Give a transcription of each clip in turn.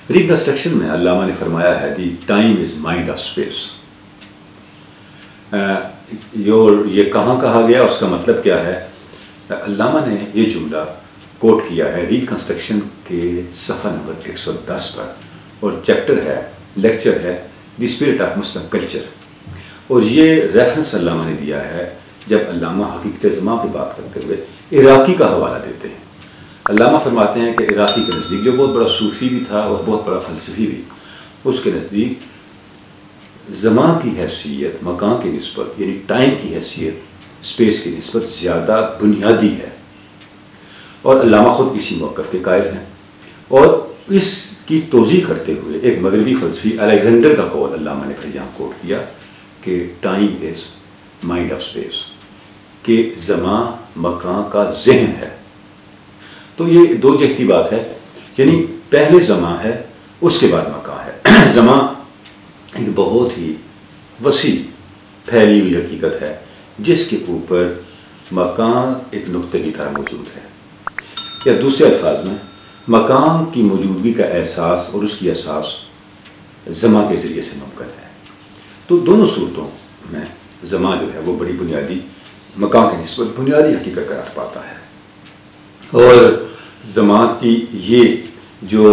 Reconstruction میں علامہ نے فرمایا ہے the time is mind of space. یہ کہاں کہا گیا، اس کا مطلب کیا ہے؟ علامہ نے یہ جملہ کوٹ کیا ہے ریکنسٹرکشن کے صفحہ نمبر 110 پر، اور چیپٹر ہے، لیکچر ہے the spirit of Muslim culture. اور یہ ریفرنس علامہ نے دیا ہے جب علامہ حقیقت زمان پہ بات کرتے ہوئے عراقی کا حوالہ دیتے ہیں. علامہ فرماتے ہیں کہ عراقی کے نزدیک، جو بہت بڑا صوفی بھی تھا اور بہت بڑا فلسفی بھی، اس کے نزدیک زمان کی حیثیت مکان کی نسبت، یعنی ٹائم کی حیثیت اسپیس کی نسبت زیادہ بنیادی ہے. اور علامہ خود اسی موقف کے قائل ہیں. اور اس کی توضیح کرتے ہوئے ایک مغربی فلسفی الیگزینڈر کا قول علامہ نے پھر یہاں کوٹ کیا کہ time is mind of space, کہ زمان مکان کا ذہن ہے. تو یہ دو جہتی بات ہے، یعنی پہلے زمان ہے، اس کے بعد مکان ہے. زمان ایک بہت ہی وسیع پھیلی ہوئی حقیقت ہے جس کے اوپر مکان ایک نقطے کی طرح موجود ہے. یا دوسرے الفاظ میں، مکان کی موجودگی کا احساس اور اس کی احساس زمان کے ذریعے سے ممکن ہے. تو دونوں صورتوں میں زمان جو ہے وہ بڑی بنیادی، مکان کی نسبت بنیادی حقیقت قرار پاتا ہے. اور زمان کی یہ جو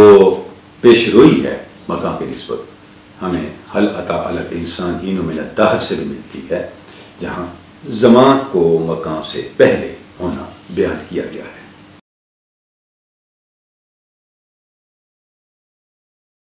پیش روئی ہے مکان کی نسبت، ہمیں حل عطا الانسان حین من الدہر سے بھی ملتی ہے، جہاں زمان کو مکان سے پہلے ہونا بیان کیا گیا ہے.